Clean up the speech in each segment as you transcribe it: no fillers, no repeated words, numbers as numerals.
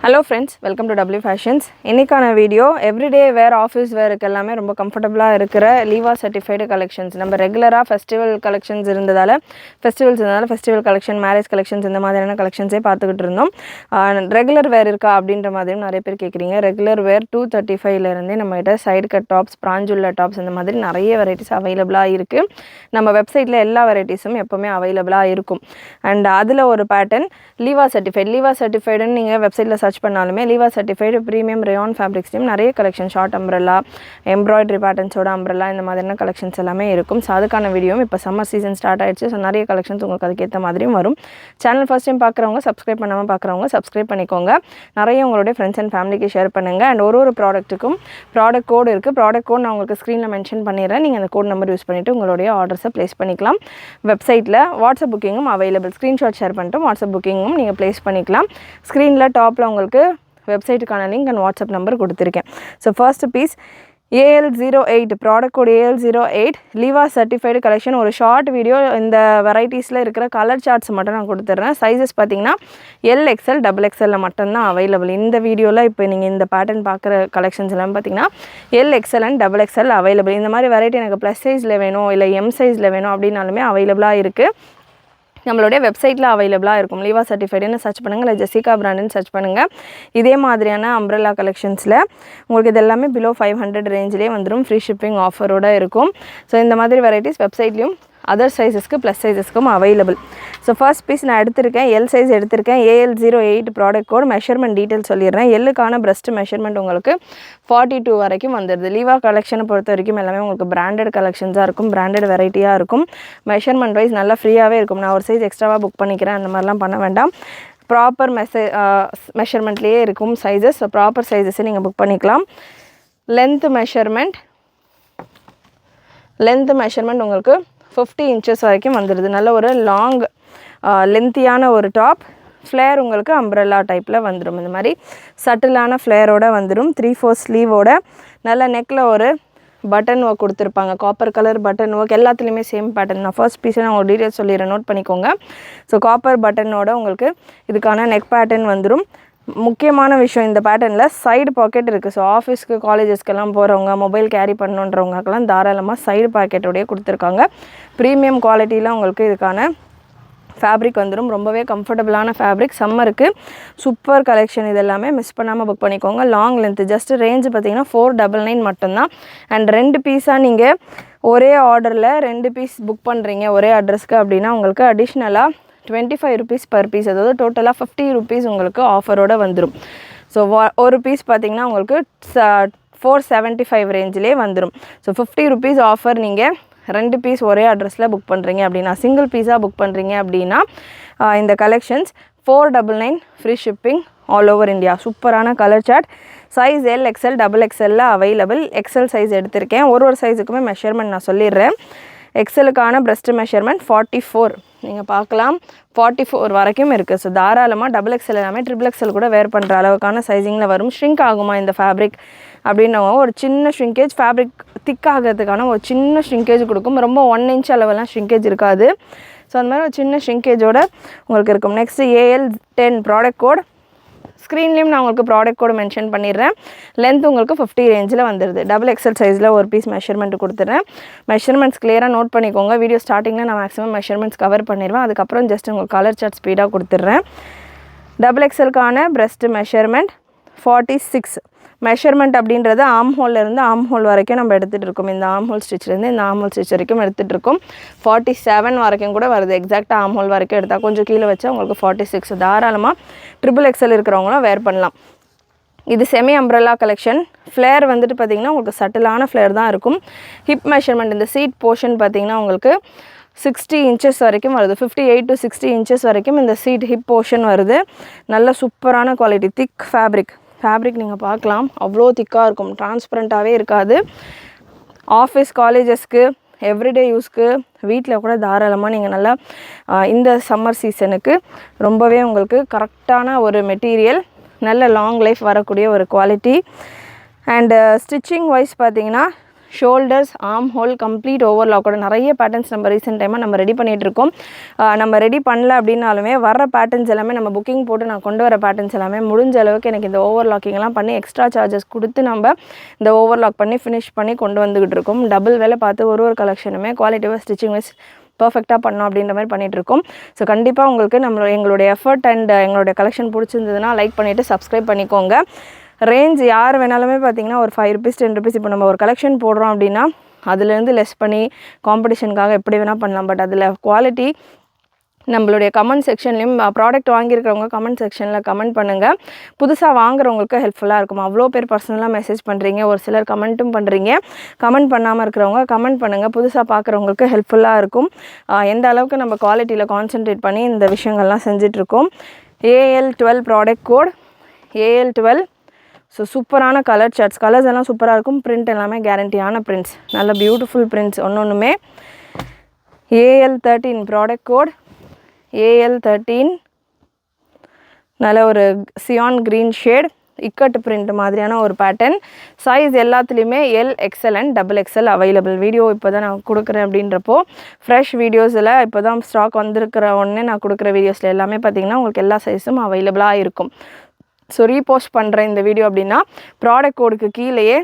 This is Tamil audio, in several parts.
Hello friends, welcome to W Fashions. இன்னைக்கான வீடியோ எவ்ரிடே வேர் ஆஃபீஸ் வேருக்கு எல்லாமே ரொம்ப கம்ஃபர்டபுளாக இருக்கிற லீவா சர்டிஃபைடு கலெக்ஷன்ஸ். நம்ம ரெகுலராக ஃபெஸ்டிவல் கலெக்ஷன்ஸ் இருந்ததால் ஃபெஸ்டிவல் கலெக்ஷன், மேரேஜ் கலெக்ஷன்ஸ் இந்த மாதிரியான கலெக்ஷன்ஸே பார்த்துக்கிட்டு இருந்தோம். ரெகுலர் வேர் இருக்கா அப்படின்ற மாதிரியும் நிறைய பேர் கேட்குறீங்க. ரெகுலர் வேர் 235 நம்மகிட்ட சைடு கட் டாப்ஸ், பிராஞ்சுள்ள டாப்ஸ் இந்த மாதிரி நிறைய வெரைட்டிஸ் அவைலபிளாக இருக்குது. நம்ம வெப்சைட்டில் எல்லா வெரைட்டிஸும் எப்போவுமே அவைலபிளாக இருக்கும். அண்ட் அதில் ஒரு பேட்டர்ன் லீவா சர்டிஃபைடுன்னு நீங்கள் வெப்சைட்டில் சர்ச் பண்ணாலுமே லீவா சர்டிஃபைடு ப்ரீமியம் ரேயான் ஃபேப்ரிக்ஸ்லையும் நிறைய கலெக்ஷன், ஷார்ட் அம்ப்ரெல்லா, எம்ப்ராய்டரி பேட்டர்ன்ஸோட அம்ப்ரெல்லா இந்த மாதிரியான கலெக்ஷன்ஸ் எல்லாமே இருக்கும். ஸோ அதுக்கான வீடியோவும் இப்போ சம்மர் சீசன் ஸ்டார்ட் ஆகிடுச்சு. ஸோ நிறைய கலெக்ஷன்ஸ் உங்களுக்கு அதுக்கேற்ற மாதிரியும் வரும். சேனல் ஃபர்ஸ்ட் டைம் பார்க்குறவங்க, சப்ஸ்கிரைப் பண்ணாமல் பார்க்குறவங்க சப்ஸ்கிரைப் பண்ணிக்கோங்க. நிறைய உங்களுடைய ஃப்ரெண்ட்ஸ் அண்ட் ஃபேமிலிக்கு ஷேர் பண்ணுங்கள். அண்ட் ஒரு ப்ராடக்ட்டுக்கும் ப்ராடக்ட் கோடு இருக்குது. ப்ராடக்ட் கோட் நான் உங்களுக்கு ஸ்க்ரீனில் மென்ஷன் பண்ணிடுறேன். நீங்கள் அந்த கோட் நம்பர் யூஸ் பண்ணிவிட்டு உங்களுடைய ஆர்டர்ஸை ப்ளேஸ் பண்ணிக்கலாம். வெப்சைட்டில் வாட்ஸ்அப் புக்கிங்கும் அவைலபிள். ஸ்க்ரீன்ஷாட் ஷேர் பண்ணிட்டு வாட்ஸ்அப் புக்கிங்கும் நீங்கள் ப்ளேஸ் பண்ணிக்கலாம். ஸ்க்ரீனில் டாப்பில் உங்களுக்கு வெப்சைட்டுக்கான லிங்க் அண்ட் வாட்ஸ்அப் நம்பர் கொடுத்துருக்கேன். So first piece AL08, product code AL08 லீவா சர்டிஃபைடு கலெக்ஷன். ஒரு ஷார்ட் வீடியோ இந்த வெரைட்டிஸில் இருக்கிற கலர் சார்ட்ஸ் மட்டும் நான் கொடுத்துட்றேன். சைஸஸ் பார்த்தீங்கன்னா LXL, XXL மட்டும்தான் அவைலபிள். இந்த வீடியோவில் இப்போ நீங்கள் இந்த பேட்டர்ன் பார்க்குற கலெக்ஷன்ஸ் எல்லாம் பார்த்தீங்கன்னா LXL அண்ட் XXL அவைலபிள். இந்த மாதிரி வெரைட்டி எனக்கு ப்ளஸ் சைஸில் வேணும் இல்லை M சைஸில் வேணும் அப்படின்னாலுமே அவைலபிளாக இருக்குது. நம்மளுடைய வெப்சைட்டில் அவைலபிளாக இருக்கும். லீவா சர்டிஃபைடுன்னு சர்ச் பண்ணுங்கள், இல்லை ஜெசிகா பிராண்டுன்னு சர்ச் பண்ணுங்கள். இதே மாதிரியான அம்ப்ரெல்லா கலெக்ஷன்ஸில் உங்களுக்கு இது எல்லாமே பிலோ 500 ரேஞ்சிலே வந்துடும். ஃப்ரீ ஷிப்பிங் ஆஃபரோடு இருக்கும். ஸோ இந்த மாதிரி வெரைட்டிஸ் வெப்சைட்லேயும் அதர் சைஸஸ்க்கு ப்ளஸ் சைஸஸ்க்கும் அவைலபிள். ஸோ ஃபர்ஸ்ட் பீஸ் நான் எடுத்திருக்கேன், எல் சைஸ் எடுத்திருக்கேன். AL08 product code. Measurement detail சொல்லிடுறேன். எல்லுக்கான பிரஸ்ட் மெஷர்மெண்ட் உங்களுக்கு 42 வரைக்கும் வந்துடுது. லீவா கலெக்ஷனை பொறுத்த வரைக்கும் எல்லாமே உங்களுக்கு பிராண்டட் கலெக்ஷன்ஸாக இருக்கும், பிராண்டட் வெரைட்டியாக இருக்கும். மெஷர்மெண்ட் வைஸ் நல்லா ஃப்ரீயாகவே இருக்கும். நான் ஒரு சைஸ் எக்ஸ்ட்ராவாக புக் பண்ணிக்கிறேன் அந்த மாதிரிலாம் பண்ண வேண்டாம். ப்ராப்பர் மெஷர்மெண்ட்லேயே இருக்கும் சைஸஸ். ஸோ ப்ராப்பர் சைஸஸை நீங்கள் புக் பண்ணிக்கலாம். லென்த் மெஷர்மெண்ட் உங்களுக்கு 50 inches வரைக்கும் வந்துடுது. நல்ல ஒரு லாங் லென்த்தியான ஒரு டாப். ஃப்ளேர் உங்களுக்கு அம்ப்ரெல்லா டைப்பில் வந்துடும். இந்த மாதிரி சட்டிலான ஃப்ளேரோடு வந்துடும். 3/4 ஸ்லீவோட நல்ல நெக்கில் ஒரு பட்டன் ஒர்க் கொடுத்துருப்பாங்க. Copper colour button work. எல்லாத்துலேயுமே சேம் பேட்டர்ன். நான் ஃபர்ஸ்ட் பீஸை நான் ஒரு டீட்டெயில் சொல்லிடுறேன், நோட் பண்ணிக்கோங்க. ஸோ காப்பர் பட்டனோட உங்களுக்கு இதுக்கான நெக் பேட்டர்ன் வந்துடும். முக்கியமான விஷயம், இந்த பேட்டர்னில் சைடு பாக்கெட் இருக்குது. ஸோ ஆஃபீஸ்க்கு, காலேஜஸ்க்கெல்லாம் போகிறவங்க, மொபைல் கேரி பண்ணணுன்றவங்களுக்கெல்லாம் தாராளமாக சைடு பாக்கெட்டோடையே கொடுத்துருக்காங்க. ப்ரீமியம் குவாலிட்டியில் உங்களுக்கு இதுக்கான ஃபேப்ரிக் வந்துடும். ரொம்பவே கம்ஃபர்டபுளான ஃபேப்ரிக். சம்மருக்கு சூப்பர் கலெக்ஷன். இது எல்லாமே மிஸ் பண்ணாமல் புக் பண்ணிக்கோங்க. லாங் லென்த் ஜஸ்ட் ரேஞ்சு பார்த்தீங்கன்னா 499 மட்டும்தான். அண்ட் 2 பீஸாக நீங்கள் ஒரே ஆர்டரில் 2 பீஸ் புக் பண்ணுறீங்க ஒரே அட்ரஸ்க்கு அப்படின்னா உங்களுக்கு அடிஷ்னலாக 25 rupees பர் பீஸ், அதாவது டோட்டலாக 50 rupees உங்களுக்கு ஆஃபரோடு வந்துடும். ஸோ ஒரு பீஸ் பார்த்திங்கன்னா உங்களுக்கு 475 ரேஞ்சிலே வந்துடும். So 50 rupees offer. நீங்கள் 2 பீஸ் ஒரே அட்ரஸில் புக் பண்ணுறீங்க அப்படின்னா, சிங்கிள் பீஸாக புக் பண்ணுறீங்க அப்படின்னா இந்த collections 499 free shipping all over India. சூப்பரான colour chart. Size LXL, XXL available. XL size எடுத்திருக்கேன். ஒரு சைஸுக்குமே மெஷர்மெண்ட் நான் சொல்லிடுறேன். எக்ஸலுக்கான பிரஸ்ட் மெஷர்மெண்ட் 44 நீங்கள் பார்க்கலாம். 44 வரைக்கும் இருக்குது. ஸோ தாராளமாக XXL எல்லாமே XXL கூட வேர் பண்ணுற அளவுக்கான சைஸிங்கில் வரும். ஷ்ரிங்க் ஆகுமா இந்த ஃபேப்ரிக் அப்படின்னவங்க ஒரு சின்ன ஷ்ரிங்கேஜ், ஃபேப்ரிக் திக் ஆகிறதுக்கான ஒரு சின்ன ஷ்ரிங்கேஜ் கொடுக்கும். ரொம்ப 1 inch அளவெல்லாம் ஷ்ரிங்கேஜ் இருக்காது. ஸோ அந்த மாதிரி ஒரு சின்ன ஷ்ரிங்கேஜோடு உங்களுக்கு இருக்கும். Next AL10 product code. ஸ்க்ரீன்லேயும் நான் உங்களுக்கு ப்ராடக்ட் கோடு மென்ஷன் பண்ணிடுறேன். லென்த் உங்களுக்கு 50 ரேஞ்சில் வந்துடுது. XXL சைஸில் ஒரு பீஸ் மெஷர்மெண்ட் கொடுத்துட்றேன். மெஷர்மெண்ட்ஸ் கிளியராக நோட் பண்ணிக்கோங்க. வீடியோ ஸ்டார்டிங்கில் நான் மேக்ஸிமம் மெஷர்மெண்ட்ஸ் கவர் பண்ணிடுவேன். அதுக்கப்புறம் ஜஸ்ட் உங்களுக்கு கலர் சார்ட் ஸ்பீடாக கொடுத்துட்றேன். XXLக்கான பிரஸ்ட் மெஷர்மெண்ட் 46. மெஷர்மெண்ட் அப்படின்றது ஆம்ஹோல்லேருந்து ஆம்ஹோல் வரைக்கும் நம்ம எடுத்துகிட்டு இருக்கோம். இந்த ஆம்ஹோல் ஸ்டிச்லேருந்து இந்த ஆம்ஹோல் ஸ்டிச் வரைக்கும் எடுத்துகிட்டு இருக்கோம். 47 வரைக்கும் கூட வருது. எக்ஸாக்டாக ஆம்ஹோல் வரைக்கும் எடுத்தால் கொஞ்சம் கீழே வச்சா உங்களுக்கு 46. தாராளமாக XXL இருக்கிறவங்களும் வேர் பண்ணலாம். இது செமி அம்ப்ரெல்லா கலெக்ஷன். ஃப்ளேர் வந்துட்டு பார்த்திங்கன்னா உங்களுக்கு சட்டிலான ஃப்ளேர் தான் இருக்கும். ஹிப் மெஷர்மெண்ட் இந்த சீட் போர்ஷன் பார்த்திங்கன்னா உங்களுக்கு 60 inches வரைக்கும் வருது. 58 to 60 inches வரைக்கும் இந்த சீட் ஹிப் போர்ஷன் வருது. நல்ல சூப்பரான குவாலிட்டி. திக் ஃபேப்ரிக் நீங்கள் பார்க்கலாம். அவ்வளோ திக்காக இருக்கும். டிரான்ஸ்பரண்ட்டாகவே இருக்காது. ஆஃபீஸ், காலேஜஸ்க்கு, எவ்ரிடே யூஸ்க்கு, வீட்டில் கூட தாராளமாக நீங்கள் நல்லா இந்த சம்மர் சீசனுக்கு ரொம்பவே உங்களுக்கு கரெக்டான ஒரு மெட்டீரியல், நல்ல லாங் லைஃப் வரக்கூடிய ஒரு குவாலிட்டி. அண்டு ஸ்டிச்சிங் வைஸ் பார்த்தீங்கன்னா ஷோல்டர்ஸ் ஆர்ம் ஹோல் கம்ப்ளீட் ஓவர்லாக்கோட நிறைய பேட்டர்ன்ஸ் நம்ம ரீசெண்ட் டைமாக நம்ம ரெடி பண்ணிகிட்ருக்கோம். நம்ம ரெடி பண்ணல அப்படின்னாலுமே வர பேட்டர்ன்ஸ் எல்லாமே நம்ம புக்கிங் போட்டு நான் கொண்டு வர பேட்டர்ன்ஸ் எல்லாமே முடிஞ்ச அளவுக்கு எனக்கு இந்த ஓவர்லாக்கிங்லாம் பண்ணி எக்ஸ்ட்ரா சார்ஜஸ் கொடுத்து நம்ம இந்த ஓவர்லாக் பண்ணி ஃபினிஷ் பண்ணி கொண்டு வந்துக்கிட்டு இருக்கோம். டபுள் வேலை பார்த்து ஒரு கலெக்ஷனுமே குவாலிட்டி வைஸ் ஸ்டிச்சிங் வைஸ் பர்ஃபெக்டாக பண்ணோம் அப்படின்ற மாதிரி பண்ணிகிட்ருக்கோம். ஸோ கண்டிப்பாக உங்களுக்கு எங்களுடைய எஃபர்ட் அண்ட் எங்களுடைய கலெக்ஷன் பிடிச்சிருந்ததுன்னா லைக் பண்ணிவிட்டு சப்ஸ்கிரைப் பண்ணிக்கோங்க. ரேஞ்ச் யார் வேணாலுமே பார்த்தீங்கன்னா ஒரு 5 rupees 10 rupees இப்போ நம்ம ஒரு கலெக்ஷன் போடுறோம் அப்படின்னா அதுலேருந்து லெஸ் பண்ணி காம்படிஷனுக்காக எப்படி வேணால் பண்ணலாம். பட் அதில் குவாலிட்டி நம்மளுடைய கமெண்ட் செக்ஷன்லேயும் ப்ராடக்ட் வாங்கியிருக்கிறவங்க கமெண்ட் செக்ஷனில் கமெண்ட் பண்ணுங்கள். புதுசாக வாங்குறவங்களுக்கு ஹெல்ப்ஃபுல்லாக இருக்கும். அவ்வளோ பேர் பர்சனலாக மெசேஜ் பண்ணுறீங்க, ஒரு சிலர் கமெண்ட்டும் பண்ணுறீங்க. கமெண்ட் பண்ணாமல் இருக்கிறவங்க கமெண்ட் பண்ணுங்கள். புதுசாக பார்க்குறவங்களுக்கு ஹெல்ப்ஃபுல்லாக இருக்கும். எந்த அளவுக்கு நம்ம குவாலிட்டியில் கான்சென்ட்ரேட் பண்ணி இந்த விஷயங்கள்லாம் செஞ்சிட்ருக்கோம். AL12 product code AL12. So சூப்பரான கலர் சார்ட்ஸ், கலர்ஸ் எல்லாம் சூப்பராக இருக்கும். பிரிண்ட் எல்லாமே கேரண்டியான பிரிண்ட்ஸ், நல்ல பியூட்டிஃபுல் பிரிண்ட்ஸ் ஒன்றுமே. AL13 product code AL13. நல்ல ஒரு cyan green shade ikat print மாதிரியான ஒரு பேட்டர்ன். சைஸ் எல்லாத்துலேயுமே L XL and XXL available. Video இப்போ தான் நான் கொடுக்குறேன் அப்படின்றப்போ ஃப்ரெஷ் வீடியோஸில் இப்போ தான் ஸ்டாக் வந்திருக்கிற உடனே நான் கொடுக்குற வீடியோஸில் எல்லாமே பார்த்திங்கன்னா உங்களுக்கு எல்லா சைஸும் அவைலபிளாக இருக்கும். ஸோ ரீபோஸ்ட் பண்ணுறேன் இந்த வீடியோ அப்படின்னா ப்ராடக்ட் கோடுக்கு கீழேயே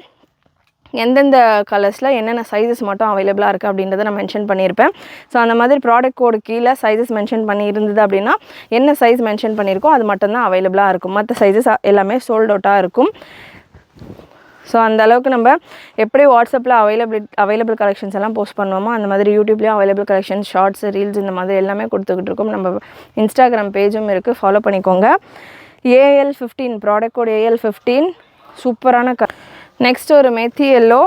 எந்தெந்த கலர்ஸில் என்னென்ன சைஸஸ் மட்டும் அவைலபிளாக இருக்குது அப்படின்றத நான் மென்ஷன் பண்ணியிருப்பேன். ஸோ அந்த மாதிரி ப்ராடக்ட் கோடு கீழே சைஸஸ் மென்ஷன் பண்ணி இருந்தது அப்படின்னா என்ன சைஸ் மென்ஷன் பண்ணியிருக்கோ அது மட்டும்தான் அவைலபிளாக இருக்கும். மற்ற சைஸஸ் எல்லாமே சோல்ட் அவுட்டாக இருக்கும். ஸோ அந்த அளவுக்கு நம்ம எப்படி வாட்ஸ்அப்பில் அவைலபிள் கலெக்ஷன்ஸ் எல்லாம் போஸ்ட் பண்ணுவோமோ அந்த மாதிரி யூடியூப்லேயும் அவைலபிள் கலெக்ஷன்ஸ், ஷார்ட்ஸ், ரீல்ஸ் இந்த மாதிரி எல்லாமே கொடுத்துக்கிட்டு இருக்கோம். நம்ம இன்ஸ்டாகிராம் பேஜும் இருக்குது, ஃபாலோ பண்ணிக்கோங்க. AL15 ப்ராடக்ட் கோட் AL15 சூப்பரான நெக்ஸ்ட் ஒரு மெத்தி எல்லோ.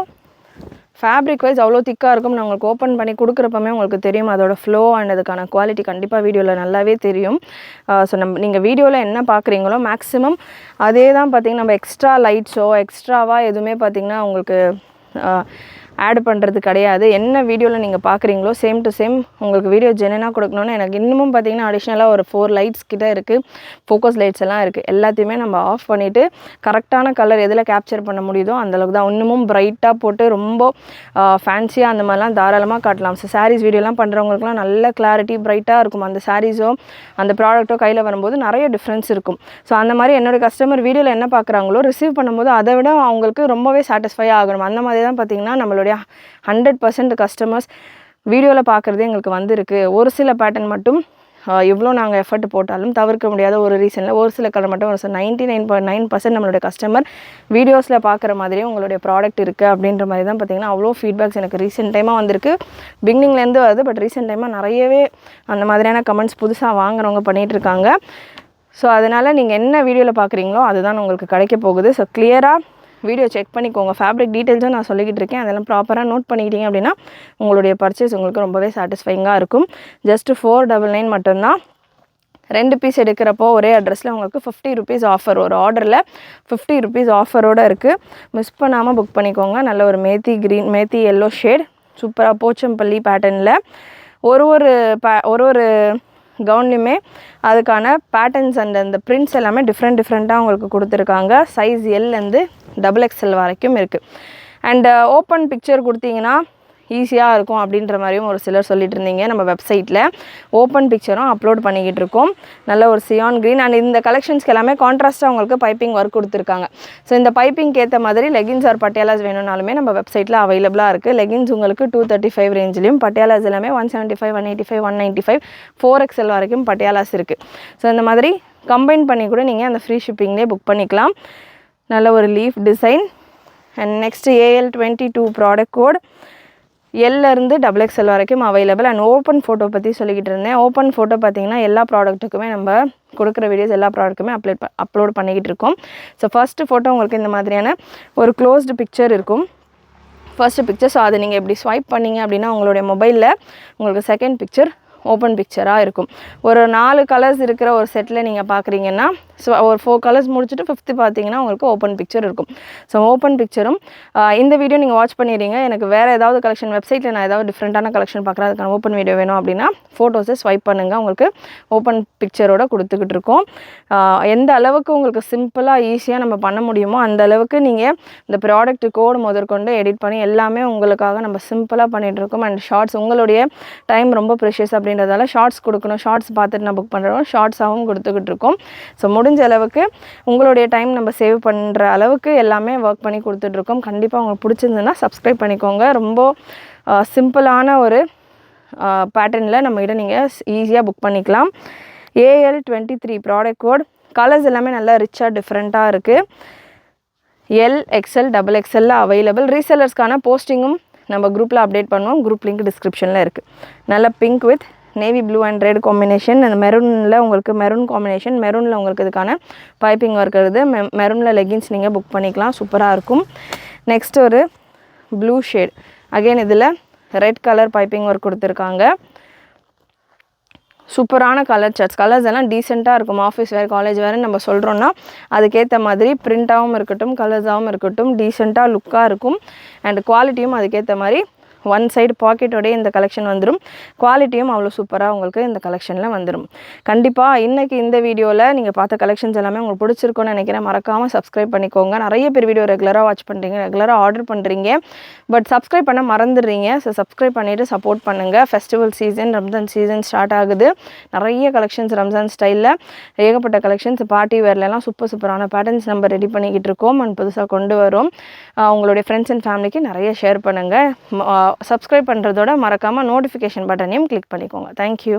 ஃபேப்ரிக் வைஸ் அவ்வளோ திக்காக இருக்கும். நான் உங்களுக்கு ஓப்பன் பண்ணி கொடுக்குறப்பமே உங்களுக்கு தெரியும் அதோட ஃப்ளோ அண்ட் அதுக்கான குவாலிட்டி கண்டிப்பாக வீடியோவில் நல்லாவே தெரியும். ஸோ நீங்கள் வீடியோவில் என்ன பார்க்குறீங்களோ மேக்ஸிமம் அதே தான் பார்த்திங்கன்னா நம்ம எக்ஸ்ட்ரா லைட்ஸோ எக்ஸ்ட்ராவாக எதுவுமே பார்த்திங்கன்னா உங்களுக்கு ஆட் பண்ணுறது கிடையாது. என்ன வீடியோவில் நீங்கள் பார்க்குறீங்களோ சேம் டு சேம் உங்களுக்கு வீடியோ ஜெனனாக கொடுக்கணுன்னு எனக்கு இன்னமும் பார்த்திங்கன்னா அடிஷ்னலாக ஒரு 4 லைட்ஸ் கிட்டே இருக்குது, ஃபோக்கஸ் லைட்ஸ் எல்லாம் இருக்குது. எல்லாத்தையுமே நம்ம ஆஃப் பண்ணிவிட்டு கரெக்டான கலர் எதில் கேப்சர் பண்ண முடியுதோ அந்தளவுக்கு தான். இன்னமும் ப்ரைட்டாக போட்டு ரொம்ப ஃபேன்சியாக அந்த மாதிரிலாம் தாராளமாக காட்டலாம். ஸோ சாரீஸ் வீடியோலாம் பண்ணுறவங்களுக்குலாம் நல்ல கிளாரிட்டி ப்ரைட்டாக இருக்கும். அந்த சாரீஸோ அந்த ப்ராடக்ட்டோ கையில் வரும்போது நிறைய டிஃப்ரென்ஸ் இருக்கும். ஸோ அந்த மாதிரி என்னோடய கஸ்டமர் வீடியோவில் என்ன பார்க்குறாங்களோ ரிசீவ் பண்ணும்போது அதை விட அவங்களுக்கு ரொம்பவே சாட்டிஸ்ஃபை ஆகணும். அந்த மாதிரி தான் பார்த்திங்கன்னா நம்மளுடைய 100% கஸ்டமர்ஸ் வீடியோவில் பார்க்குறது எங்களுக்கு வந்திருக்கு. ஒரு சில பேட்டர்ன் மட்டும் எவ்வளோ நாங்கள் எஃபர்ட் போட்டாலும் தவிர்க்க முடியாத ஒரு ரீசனில் ஒரு சில கலர் மட்டும் ஒரு 99.9% நம்மளுடைய கஸ்டமர் வீடியோஸில் பார்க்குற மாதிரியே உங்களுடைய ப்ராடக்ட் இருக்குது அப்படின்ற மாதிரி தான் பார்த்திங்கன்னா அவ்வளோ ஃபீட்பேக்ஸ் எனக்கு ரீசெண்ட் டைமாக வந்திருக்கு. பிகினிங்லேருந்து வருது, பட் ரீசெண்ட் டைமாக நிறையவே அந்த மாதிரியான கமெண்ட்ஸ் புதுசாக வாங்குறவங்க பண்ணிகிட்ருக்காங்க. ஸோ அதனால் நீங்கள் என்ன வீடியோவில் பார்க்குறீங்களோ அதுதான் உங்களுக்கு கிடைக்க போகுது. ஸோ கிளியராக வீடியோ செக் பண்ணிக்கோங்க. ஃபேப்ரிக் டீட்டெயில்ஸும் நான் சொல்லிக்கிட்டு இருக்கேன், அதெல்லாம் ப்ராப்பராக நோட் பண்ணிக்கிட்டீங்க அப்படின்னா உங்களுடைய பர்ச்சேஸ் உங்களுக்கு ரொம்பவே சாட்டிஸ்ஃபைங்காக இருக்கும். ஜஸ்ட் 499 மட்டும்தான். 2 பீஸ் எடுக்கிறப்போ ஒரே அட்ரஸில் உங்களுக்கு 50 rupees ஆஃபர், ஒரு ஆர்டரில் 50 rupees ஆஃபரோடு இருக்குது. மிஸ் பண்ணாமல் புக் பண்ணிக்கோங்க. நல்ல ஒரு மேத்தி எல்லோ ஷேட் சூப்பராக போச்சம்பள்ளி பேட்டர்னில் ஒரு கவுன்லையுமே அதுக்கான பேட்டர்ன்ஸ் அண்ட் அந்த பிரிண்ட்ஸ் எல்லாமே டிஃப்ரெண்ட்டாக உங்களுக்கு கொடுத்துருக்காங்க. சைஸ் Lலேருந்து XXL வரைக்கும் இருக்குது. அண்ட் ஓப்பன் பிக்சர் கொடுத்தீங்கன்னா ஈஸியாக இருக்கும் அப்படின்ற மாதிரியும் ஒரு சிலர் சொல்லிட்டு இருந்தீங்க. நம்ம வெப்சைட்டில் ஓப்பன் பிக்சரும் அப்லோட் பண்ணிக்கிட்டு இருக்கோம். நல்ல ஒரு சியான் க்ரீன் அண்ட் இந்த கலெக்ஷன்ஸ்க்கு எல்லாமே கான்ட்ராஸ்ட்டாக உங்களுக்கு பைப்பிங் ஒர்க் கொடுத்துருக்காங்க. ஸோ இந்த பைப்பிங்க்கு ஏற்ற மாதிரி லெகின்ஸ் ஆர் பட்டியாலாஸ் வேணும்னாலுமே நம்ம வெப்சைட்டில் அவைலபிளாக இருக்குது. லெகின்ஸ் உங்களுக்கு 235 ரேஞ்சிலையும், பட்டியாலாஸ் எல்லாமே 175, 185, 195, 4XL வரைக்கும் பட்டியாலாஸ் இருக்குது. ஸோ இந்த மாதிரி கம்பைன் பண்ணி கூட நீங்கள் அந்த ஃப்ரீ ஷிப்பிங்லேயே புக் பண்ணிக்கலாம். நல்ல ஒரு leaf design. And next AL22 product code Lலேருந்து XXL வரைக்கும் அவைலபிள். அண்ட் ஓப்பன் ஃபோட்டோ பற்றி சொல்லிக்கிட்டு இருந்தேன். ஓப்பன் ஃபோட்டோ பார்த்திங்கன்னா எல்லா ப்ராடக்ட்டுக்குமே நம்ம கொடுக்குற வீடியோஸ் எல்லா ப்ராடக்ட்டுமே அப்லோட் பண்ணிக்கிட்டு இருக்கோம். ஸோ ஃபஸ்ட்டு ஃபோட்டோ உங்களுக்கு இந்த மாதிரியான ஒரு க்ளோஸ்டு பிக்சர் இருக்கும், ஃபர்ஸ்ட் பிக்சர். ஸோ அதை நீங்கள் எப்படி ஸ்வைப் பண்ணிங்க அப்படின்னா உங்களுடைய மொபைலில் உங்களுக்கு செகண்ட் பிக்சர் ஓப்பன் பிக்சராக இருக்கும். ஒரு 4 கலர்ஸ் இருக்கிற ஒரு செட்டில் நீங்கள் பார்க்குறீங்கன்னா ஸோ ஒரு 4 கலர்ஸ் முடிச்சுட்டு 5th பார்த்தீங்கன்னா உங்களுக்கு ஓப்பன் பிக்சர் இருக்கும். ஸோ ஓப்பன் பிக்சரும் இந்த வீடியோ நீங்கள் வாட்ச் பண்ணிடுறீங்க. எனக்கு வேறு ஏதாவது கலெக்ஷன் வெப்சைட்டில் நான் ஏதாவது டிஃப்ரெண்ட்டான கலெக்ஷன் பார்க்குறேன், அதுக்கான ஓப்பன் வீடியோ வேணும் அப்படின்னா ஃபோட்டோஸை ஸ்வைப் பண்ணுங்கள், உங்களுக்கு ஓப்பன் பிக்சரோட கொடுத்துக்கிட்டு இருக்கோம். எந்த அளவுக்கு உங்களுக்கு சிம்பிளாக ஈஸியாக நம்ம பண்ண முடியுமோ அந்த அளவுக்கு நீங்கள் இந்த ப்ராடக்ட் கோடு முதற்கொண்டு எடிட் பண்ணி எல்லாமே உங்களுக்காக நம்ம சிம்பிளாக பண்ணிகிட்ருக்கோம். அண்ட் ஷார்ட்ஸ் உங்களுடைய டைம் ரொம்ப ப்ரெஷியஸ் அப்படின்றதால ஷார்ட்ஸ் கொடுக்கணும், ஷார்ட்ஸ் பார்த்துட்டு நான் புக் பண்ணுறோம், ஷார்ட்ஸாகவும் கொடுத்துக்கிட்டு இருக்கோம். ஸோ முடிஞ்ச அளவுக்கு உங்களுடைய டைம் நம்ம சேவ் பண்ணுற அளவுக்கு எல்லாமே ஒர்க் பண்ணி கொடுத்துட்ருக்கோம். கண்டிப்பாக உங்களுக்கு பிடிச்சிருந்ததுன்னா சப்ஸ்கிரைப் பண்ணிக்கோங்க. ரொம்ப சிம்பிளான ஒரு பேட்டர்னில் நம்மகிட்ட நீங்கள் ஈஸியாக புக் பண்ணிக்கலாம். AL23 product code. கலர்ஸ் எல்லாமே நல்லா ரிச்சாக டிஃப்ரெண்ட்டாக இருக்குது. L, XL, XXL available. ரீசெல்லர்ஸ்க்கான போஸ்டிங்கும் நம்ம குரூப்பில் அப்டேட் பண்ணுவோம். குரூப் லிங்க் டிஸ்கிரிப்ஷனில் இருக்குது. நல்ல pink with navy blue and red combination. அந்த மெரூனில் உங்களுக்கு மெரூன் காம்பினேஷன், மெரூனில் உங்களுக்கு இதுக்கான பைப்பிங் ஒர்க் இருக்குது. மெரூனில் லெகின்ஸ் நீங்கள் புக் பண்ணிக்கலாம், சூப்பராக இருக்கும். நெக்ஸ்ட் ஒரு ப்ளூ ஷேட். அகெயின் இதில் ரெட் கலர் பைப்பிங் ஒர்க் கொடுத்துருக்காங்க. சூப்பரான கலர் சார்ட்ஸ். கலர்ஸ் எல்லாம் டீசெண்டாக இருக்கும். ஆஃபீஸ் வேறு காலேஜ் வேறு நம்ம சொல்கிறோன்னா அதுக்கேற்ற மாதிரி பிரிண்ட்டாகவும் இருக்கட்டும், கலர்ஸாகவும் இருக்கட்டும், டீசெண்டாக லுக்காக இருக்கும். அண்ட் குவாலிட்டியும் அதுக்கேற்ற மாதிரி ஒன் சைடு பாக்கெட்டோடய இந்த கலெக்ஷன் வந்துடும். குவாலிட்டியும் அவ்வளோ சூப்பராக உங்களுக்கு இந்த கலெக்ஷனில் வந்துடும். கண்டிப்பாக இன்றைக்கி இந்த வீடியோவில் நீங்கள் பார்த்த கலெக்ஷன்ஸ் எல்லாமே உங்களுக்கு பிடிச்சிருக்குன்னு நினைக்கிறேன். மறக்காமல் சப்ஸ்கிரைப் பண்ணிக்கோங்க. நிறைய பேர் வீடியோ ரெகுலராக வாட்ச் பண்ணுறீங்க, ரெகுலராக ஆர்டர் பண்ணுறீங்க, பட் சப்ஸ்கிரைப் பண்ண மறந்துடுறீங்க. ஸோ சப்ஸ்கிரைப் பண்ணிவிட்டு சப்போர்ட் பண்ணுங்கள். Festival season, Ramzan season start ஆகுது. நிறைய கலெக்ஷன்ஸ் ரம்ஜான் ஸ்டைலில் ஏகப்பட்ட கலெக்ஷன்ஸ் பார்ட்டி வேர்லலாம் சூப்பரான பேட்டர்ன்ஸ் நம்ம ரெடி பண்ணிக்கிட்டு இருக்கோம் அண்ட் புதுசாக கொண்டு வரோம். உங்களுடைய ஃப்ரெண்ட்ஸ் அண்ட் ஃபேமிலிக்கு நிறைய ஷேர் பண்ணுங்கள். சப்ஸ்கிரைப் பண்ணுறதோட மறக்காமல் நோட்டிஃபிகேஷன் பட்டனையும் கிளிக் பண்ணிக்கோங்க. தேங்க்யூ.